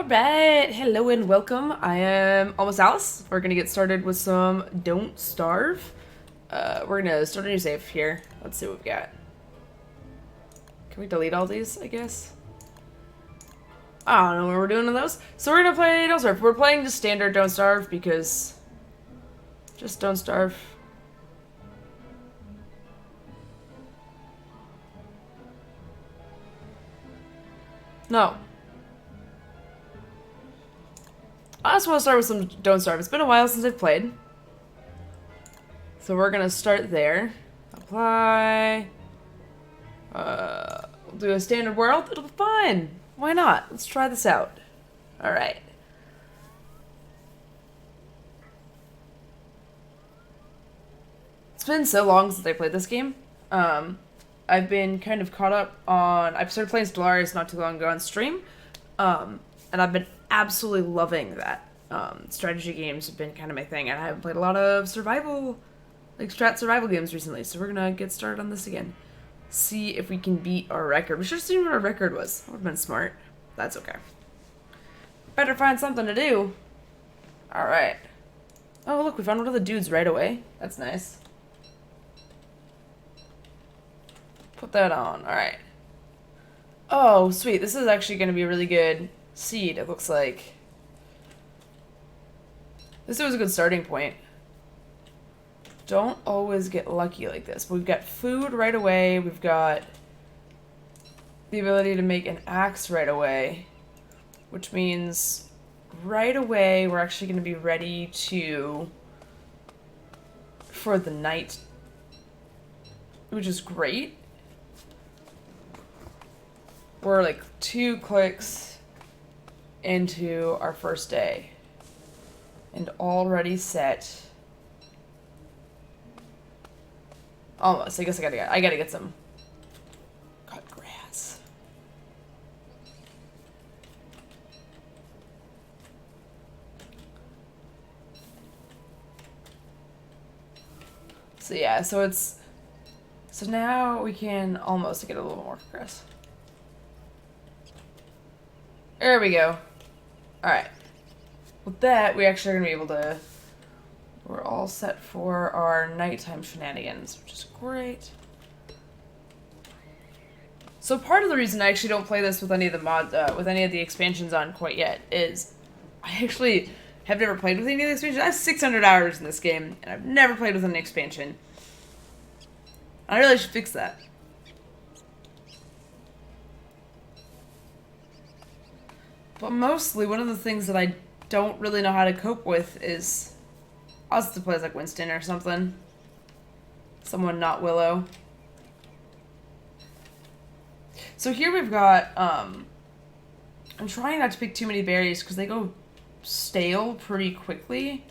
Alright, hello and welcome. I am Almost Alice. We're gonna get started with some Don't Starve. We're gonna start a new save here. Let's see what we've got. Can we delete all these, I guess? I don't know what we're doing in those. So we're gonna play Don't Starve. We're playing just standard Don't Starve because... just Don't Starve. No. I just want to start with some Don't Starve. It's been a while since I've played. So we're going to start there. Apply. We'll do a standard world. It'll be fun. Why not? Let's try this out. Alright. It's been so long since I played this game. I've been kind of caught up on... I started playing Stellaris not too long ago on stream. And I've been absolutely loving that. Strategy games have been kind of my thing, and I haven't played a lot of survival, like strat survival games recently, so we're gonna get started on this again. See if we can beat our record. We should have seen what our record was. That would have been smart. That's okay. Better find something to do. Alright. Oh, look, we found one of the dudes right away. That's nice. Put that on. Alright. Oh, sweet. This is actually going to be a really good seed, it looks like. This was a good starting point. Don't always get lucky like this. But we've got food right away. We've got the ability to make an axe right away. Which means right away we're actually going to be ready for the night. Which is great. We're like 2 clicks into our first day. And already set. Almost. I guess I gotta get some cut grass. So yeah, so now we can almost get a little more grass. There we go. Alright. With that, we actually are going to be able to... We're all set for our nighttime shenanigans, which is great. So part of the reason I actually don't play this with any of the mods, with any of the expansions on quite yet, is I actually have never played with any of the expansions. I have 600 hours in this game, and I've never played with an expansion. I really should fix that. But mostly, one of the things that I don't really know how to cope with is... I'll have to play as like Winston or something. Someone not Willow. So here we've got, I'm trying not to pick too many berries because they go stale pretty quickly.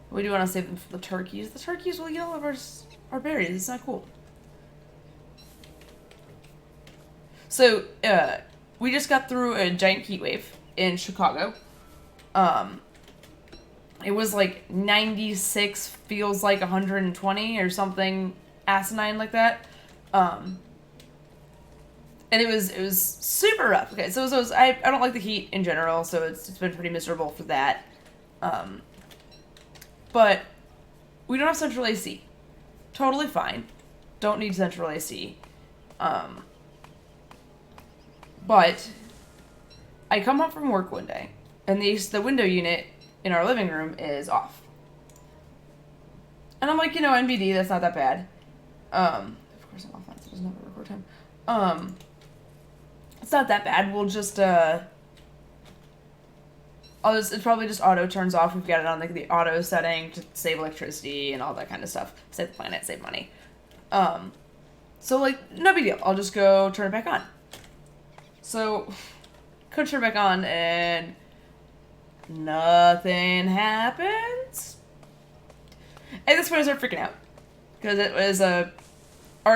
We do want to save them for the turkeys. The turkeys will eat all of our berries. It's not cool. So, we just got through a giant heat wave in Chicago. It was like 96, feels like 120 or something asinine like that. And it was super rough. Okay, so I don't like the heat in general, so it's been pretty miserable for that. But we don't have central AC. Totally fine. Don't need central AC. But I come home from work one day, and the window unit in our living room is off. And I'm like, NBD, that's not that bad. Of course I'm offline, so it doesn't have a record time. It's not that bad. We'll just, it probably just auto turns off. We've got it on like the auto setting to save electricity and all that kind of stuff. Save the planet, save money. So like, no big deal. I'll just go turn it back on. So, could turn back on and nothing happens. At this point I start freaking out. Because it was our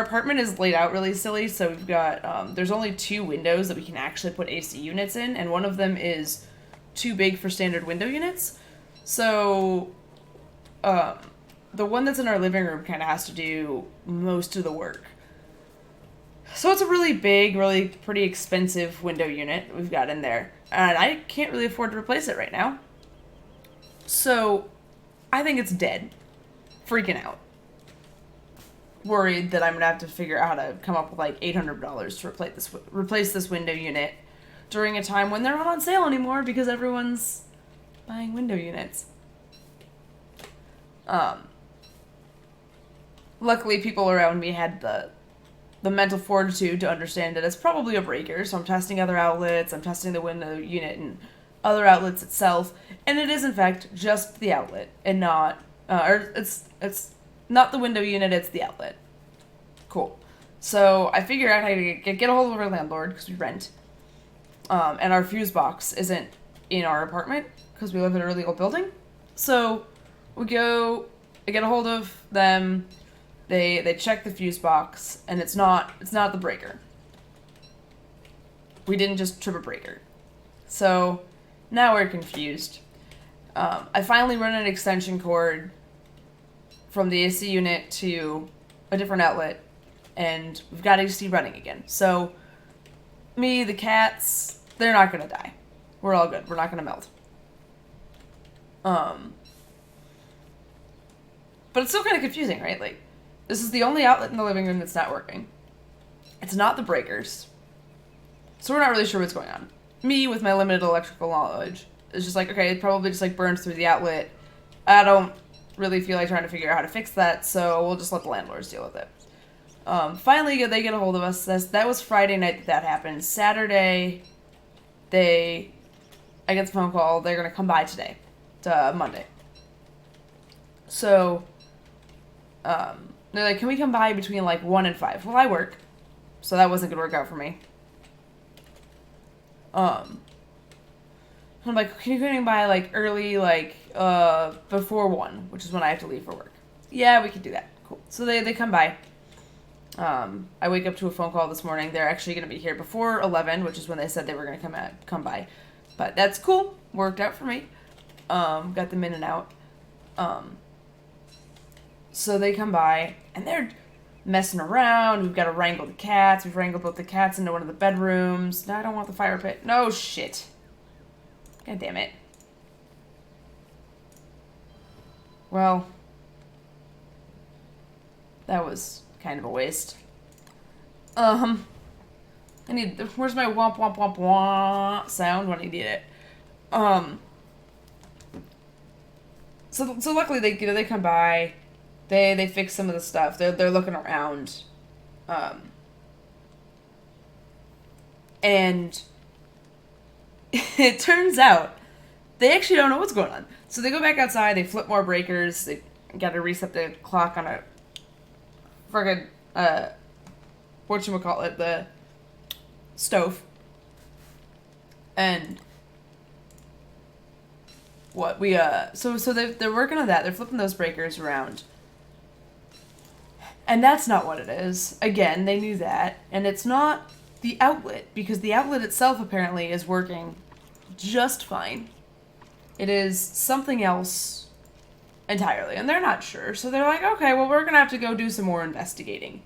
apartment is laid out really silly, so we've got, there's only 2 windows that we can actually put AC units in, and one of them is too big for standard window units. So, the one that's in our living room kind of has to do most of the work. So it's a really big, really pretty expensive window unit we've got in there. And I can't really afford to replace it right now. So I think it's dead. Freaking out. Worried that I'm going to have to figure out how to come up with like $800 to replace this window unit during a time when they're not on sale anymore because everyone's buying window units. Luckily, people around me had the mental fortitude to understand that it's probably a breaker, so I'm testing other outlets, I'm testing the window unit and other outlets itself, and it is in fact just the outlet, and not, it's not the window unit, it's the outlet. Cool. So I figure out how to get a hold of our landlord, because we rent, and our fuse box isn't in our apartment, because we live in a really old building, so I get a hold of them. They check the fuse box, and it's not the breaker. We didn't just trip a breaker. So now we're confused. I finally run an extension cord from the AC unit to a different outlet, and we've got AC running again. So me, the cats, they're not gonna die. We're all good. We're not gonna melt. But it's still kind of confusing, right? Like, this is the only outlet in the living room that's not working. It's not the breakers. So we're not really sure what's going on. Me, with my limited electrical knowledge, is just like, okay, it probably just like burns through the outlet. I don't really feel like trying to figure out how to fix that, so we'll just let the landlords deal with it. Finally, they get a hold of us. That was Friday night that happened. Saturday, I get the phone call. They're going to come by today, to Monday. So, they're like, can we come by between, like, 1 and 5? Well, I work, so that wasn't going to work out for me. I'm like, can you come by, like, early, like, before 1, which is when I have to leave for work? Yeah, we can do that. Cool. So they come by. I wake up to a phone call this morning. They're actually going to be here before 11, which is when they said they were going to come by. But that's cool. Worked out for me. Got them in and out. So they come by, and they're messing around. We've got to wrangle the cats. We've wrangled both the cats into one of the bedrooms. No, I don't want the fire pit. No, shit. God damn it. Well, that was kind of a waste. Where's my womp womp womp womp sound when I need it? So luckily they come by. They fix some of the stuff. They're looking around. And it turns out they actually don't know what's going on. So they go back outside, they flip more breakers, they gotta reset the clock on a friggin' whatchamacallit, the stove. And what so they're working on that, they're flipping those breakers around. And that's not what it is. Again, they knew that. And it's not the outlet, because the outlet itself apparently is working just fine. It is something else entirely. And they're not sure. So they're like, okay, well, we're going to have to go do some more investigating.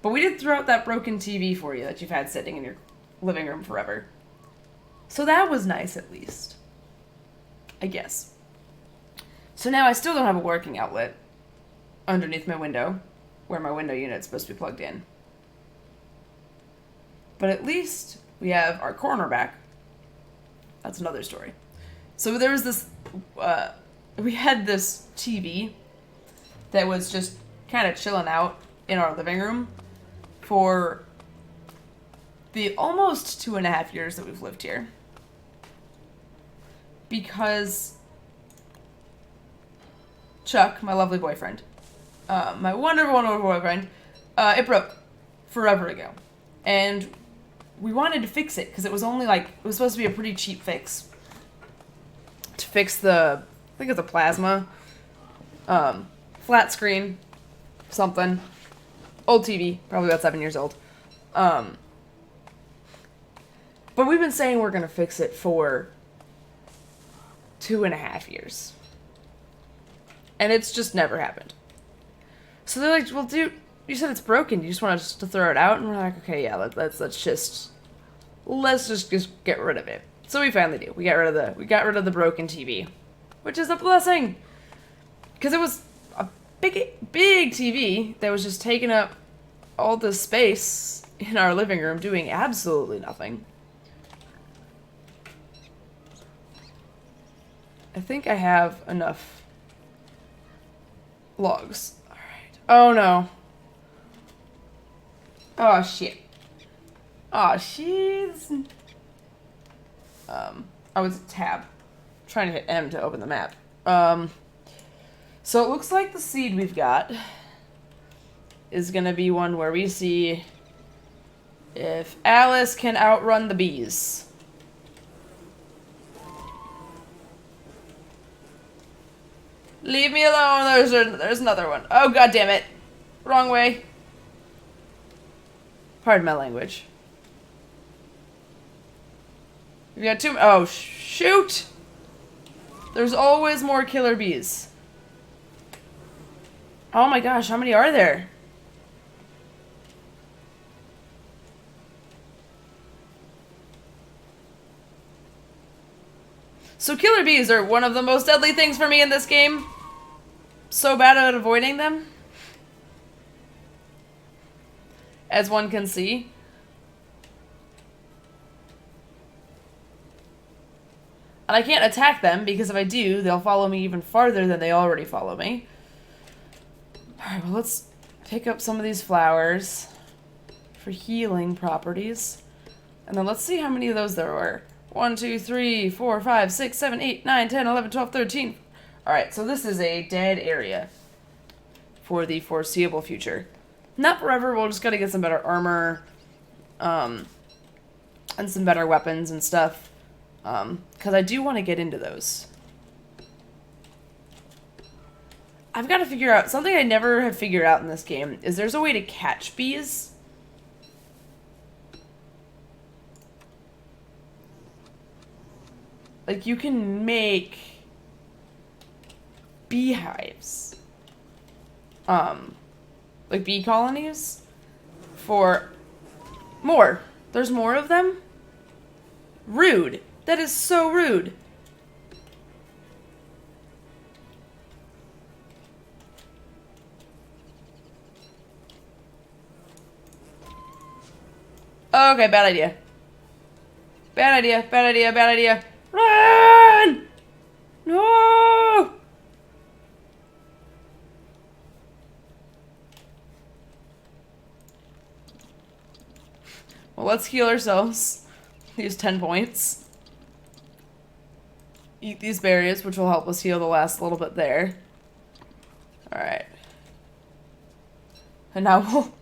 But we did throw out that broken TV for you that you've had sitting in your living room forever. So that was nice, at least. I guess. So now I still don't have a working outlet underneath my window, where my window unit's supposed to be plugged in. But at least we have our corner back. That's another story. So there was this, we had this TV that was just kind of chilling out in our living room for the almost 2.5 years that we've lived here. Because Chuck, my lovely boyfriend, my wonderful, wonderful boyfriend, it broke forever ago. And we wanted to fix it because it was only it was supposed to be a pretty cheap fix. To fix I think it's a plasma, flat screen, something. Old TV, probably about 7 years old. But we've been saying we're going to fix it for 2.5 years. And it's just never happened. So they're like, well, dude, you said it's broken. You just want us to throw it out? And we're like, okay, yeah, let's just get rid of it. So we finally do. We got rid of the broken TV, which is a blessing, because it was a big TV that was just taking up all the space in our living room, doing absolutely nothing. I think I have enough logs. All right. Oh no. Oh shit. Oh shit. I was tab. Trying to hit M to open the map. So it looks like the seed we've got is gonna be one where we see if Alice can outrun the bees. Leave me alone. There's another one. Oh, god damn it. Wrong way. Pardon my language. We got two. Oh, shoot. There's always more killer bees. Oh my gosh, how many are there? So killer bees are one of the most deadly things for me in this game. So bad at avoiding them, as one can see. And I can't attack them, because if I do, they'll follow me even farther than they already follow me. Alright, well, let's pick up some of these flowers for healing properties. And then let's see how many of those there were. 1, 2, 3, 4, 5, 6, 7, 8, 9, 10, 11, 12, 13. Alright, so this is a dead area for the foreseeable future. Not forever, we'll just gotta get some better armor, and some better weapons and stuff. Because I do want to get into those. I've got to figure out, something I never have figured out in this game, is there's a way to catch bees. Like, you can make beehives. Like bee colonies for more. There's more of them? Rude. That is so rude. Okay, bad idea. Bad idea, bad idea, bad idea. Run! No! Well, let's heal ourselves. Use 10 points. Eat these berries, which will help us heal the last little bit there. Alright. And now we'll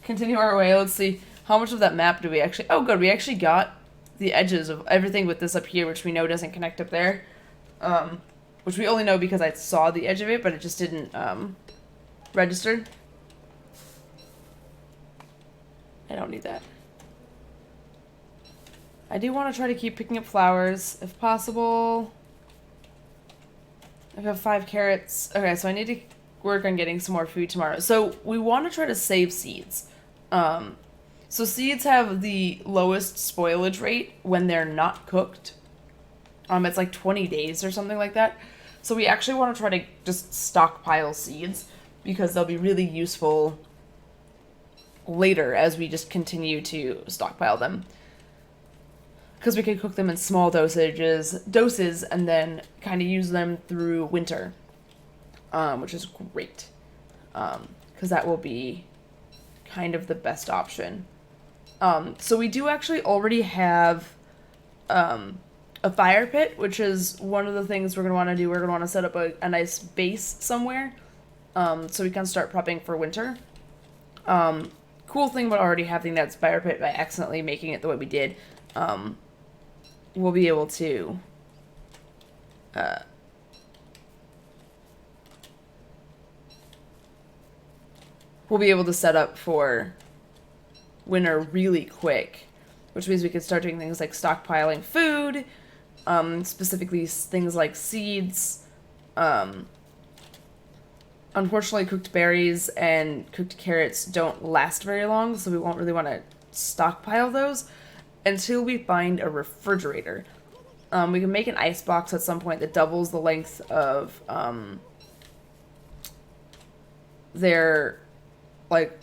continue our way. Let's see. How much of that map do we actually... Oh, good. We actually got the edges of everything with this up here, which we know doesn't connect up there. Which we only know because I saw the edge of it, but it just didn't, register. I don't need that. I do want to try to keep picking up flowers, if possible. I have 5 carrots. Okay, so I need to work on getting some more food tomorrow. So we want to try to save seeds. So seeds have the lowest spoilage rate when they're not cooked. It's like 20 days or something like that. So we actually want to try to just stockpile seeds, because they'll be really useful later as we just continue to stockpile them. Because we can cook them in small doses, and then kind of use them through winter, which is great. Because that will be kind of the best option. So we do actually already have a fire pit, which is one of the things we're going to want to do. We're going to want to set up a nice base somewhere, so we can start prepping for winter. Cool thing about already having that fire pit, by accidentally making it the way we did, we'll be able to set up for winter really quick, which means we could start doing things like stockpiling food, specifically things like seeds, Unfortunately, cooked berries and cooked carrots don't last very long, so we won't really want to stockpile those until we find a refrigerator. We can make an ice box at some point that doubles the length of their, like,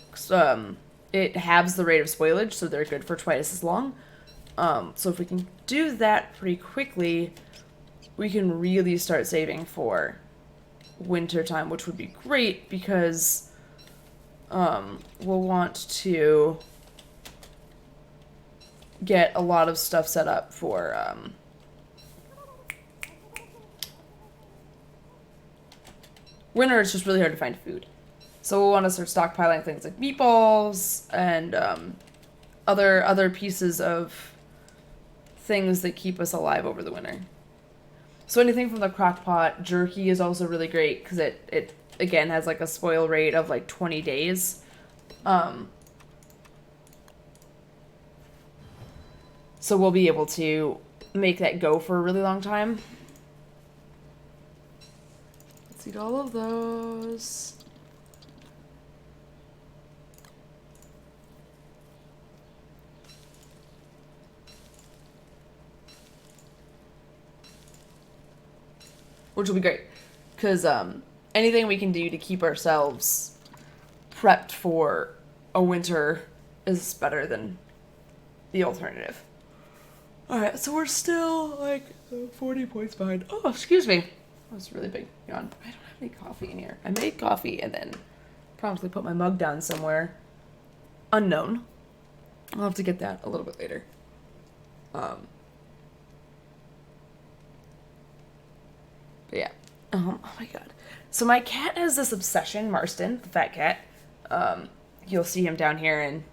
it halves the rate of spoilage, so they're good for twice as long. So if we can do that pretty quickly, we can really start saving for winter time, which would be great because we'll want to get a lot of stuff set up for winter. It's just really hard to find food, so we'll want to start stockpiling things like meatballs and other pieces of things that keep us alive over the winter. So anything from the crock pot. Jerky is also really great because it again has like a spoil rate of like 20 days. So we'll be able to make that go for a really long time. Let's eat all of those. Which will be great, because anything we can do to keep ourselves prepped for a winter is better than the alternative. Alright, so we're still like 40 points behind. Oh, excuse me. That was a really big yawn. I don't have any coffee in here. I made coffee and then promptly put my mug down somewhere unknown. I'll have to get that a little bit later. But yeah. Oh my god. So my cat has this obsession, Marston, the fat cat. You'll see him down here in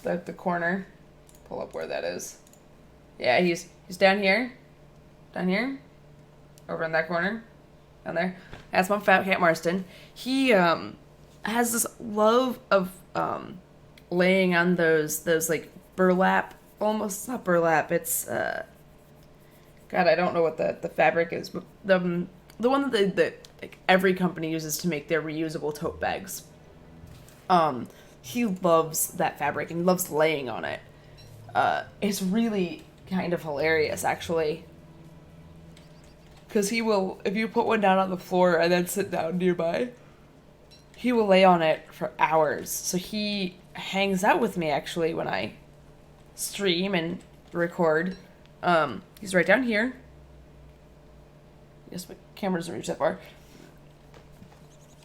the corner. Pull up where that is. Yeah, he's down here. Down here. Over in that corner. Down there. That's my fat cat, Marston. He has this love of laying on those like burlap, almost not burlap, it's God, I don't know what the fabric is, but the one that like every company uses to make their reusable tote bags. He loves that fabric and loves laying on it. It's really kind of hilarious, actually. Because he will, if you put one down on the floor and then sit down nearby, he will lay on it for hours. So he hangs out with me, actually, when I stream and record. He's right down here. I guess my camera doesn't reach that far.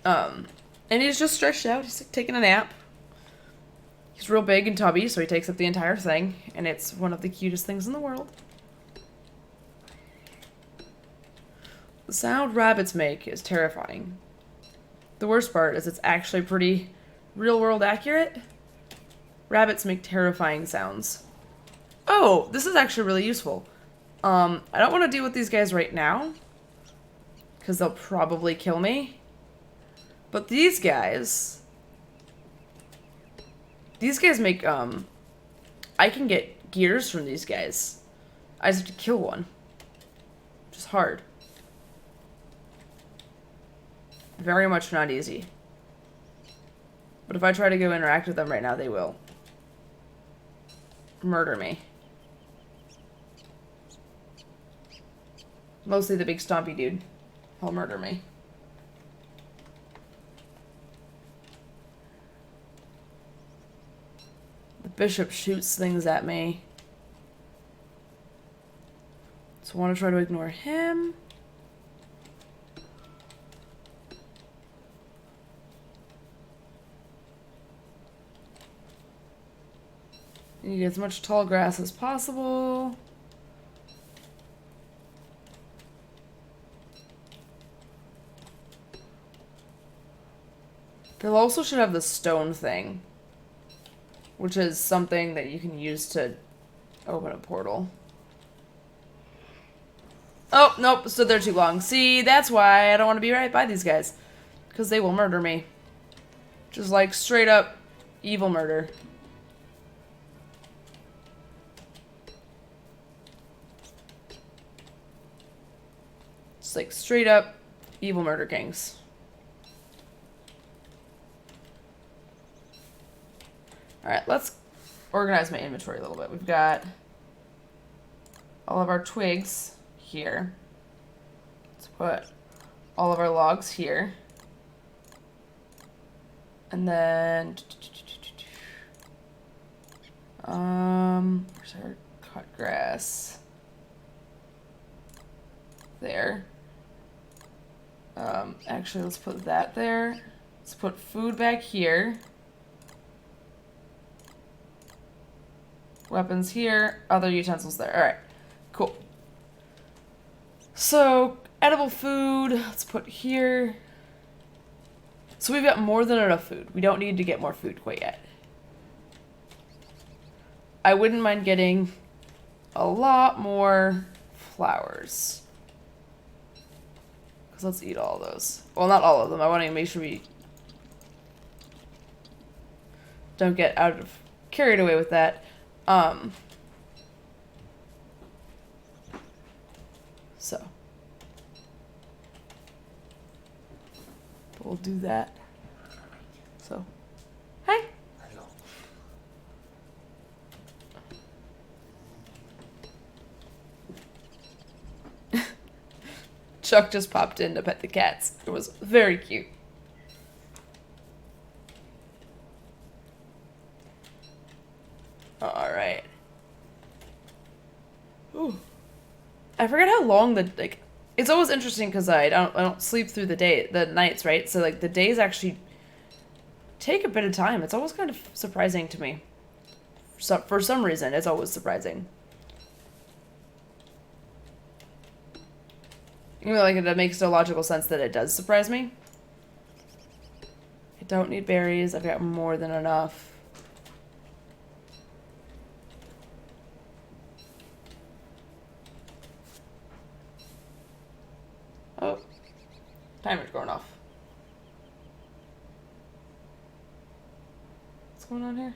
And he's just stretched out. He's like taking a nap. He's real big and tubby, so he takes up the entire thing, and it's one of the cutest things in the world. The sound rabbits make is terrifying. The worst part is it's actually pretty real-world accurate. Rabbits make terrifying sounds. Oh, this is actually really useful. I don't want to deal with these guys right now, because they'll probably kill me. But these guys make, I can get gears from these guys. I just have to kill one. Which is hard. Very much not easy. But if I try to go interact with them right now, they will murder me. Mostly the big stompy dude. He'll murder me. The bishop shoots things at me. So I want to try to ignore him. You get as much tall grass as possible. They also should have the stone thing, which is something that you can use to open a portal. Oh, nope, stood there too long. See, that's why I don't want to be right by these guys. Because they will murder me. Just like straight up evil murder. Just like straight up evil murder kings. Alright, let's organize my inventory a little bit. We've got all of our twigs here. Let's put all of our logs here. And then... where's our cut grass? There. Actually, let's put that there. Let's put food back here. Weapons here. Other utensils there. Alright. Cool. So, edible food. Let's put here. So we've got more than enough food. We don't need to get more food quite yet. I wouldn't mind getting a lot more flowers. Because let's eat all of those. Well, not all of them. I want to make sure we don't get carried away with that. So. We'll do that. So. Hi. Chuck just popped in to pet the cats. It was very cute. Alright. Ooh. I forget how long it's always interesting because I don't sleep through the nights, right? So like the days actually take a bit of time. It's always kind of surprising to me. So for some reason, it's always surprising. You know, like, it makes no logical sense that it does surprise me. I don't need berries. I've got more than enough. Oh. Timer's going off. What's going on here?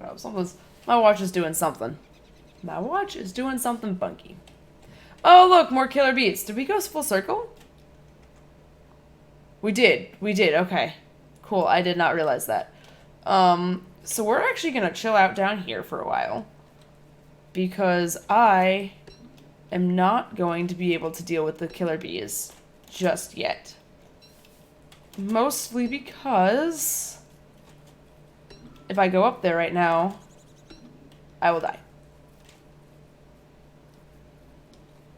Oh, my watch is doing something. My watch is doing something funky. Oh, look, more killer bees. Did we go full circle? We did. We did. Okay. Cool. I did not realize that. So we're actually going to chill out down here for a while. Because I am not going to be able to deal with the killer bees just yet. Mostly because if I go up there right now, I will die.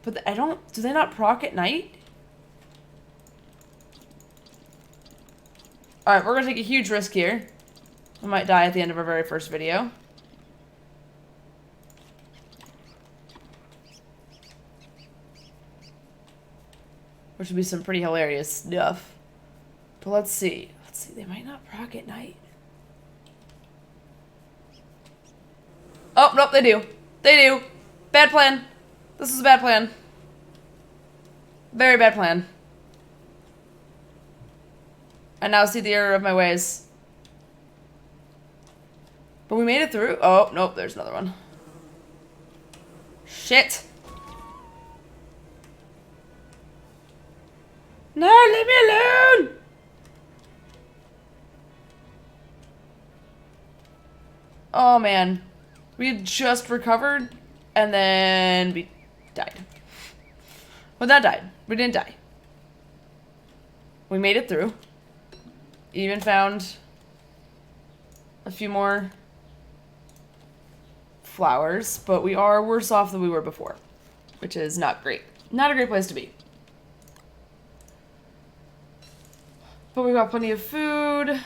But do they not proc at night? Alright, we're gonna take a huge risk here. I might die at the end of our very first video. Which would be some pretty hilarious stuff. But let's see. They might not proc at night. Oh, nope, they do. They do. Bad plan. This is a bad plan. Very bad plan. I now see the error of my ways. But we made it through. Oh, nope, there's another one. Shit. No, leave me alone! Oh, man. We had just recovered, and then we died. Well, that died. We didn't die. We made it through. Even found a few more flowers, but we are worse off than we were before, which is not great. Not a great place to be. But we've got plenty of food.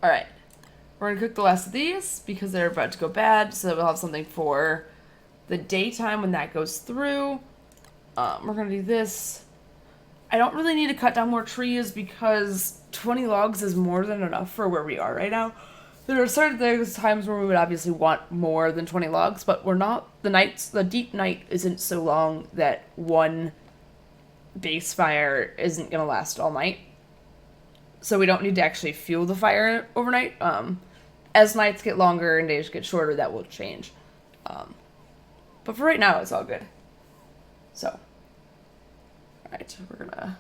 Alright. We're going to cook the last of these because they're about to go bad, so we'll have something for the daytime when that goes through. We're going to do this. I don't really need to cut down more trees because 20 logs is more than enough for where we are right now. There are certain times where we would obviously want more than 20 logs, but we're not. The deep night isn't so long that one base fire isn't going to last all night. so we don't need to actually fuel the fire overnight. As nights get longer and days get shorter, that will change. But for right now, it's all good. So, alright, we're gonna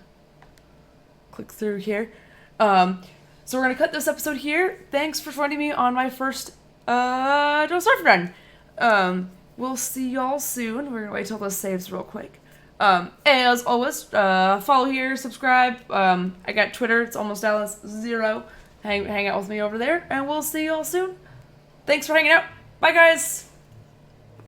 click through here. So we're gonna cut this episode here. Thanks for joining me on my first Don't Starve run. We'll see y'all soon. We're gonna wait till this saves real quick. As always, follow here, subscribe. I got Twitter. It's almost Alice0. Hang out with me over there, and we'll see y'all soon. Thanks for hanging out. Bye, guys.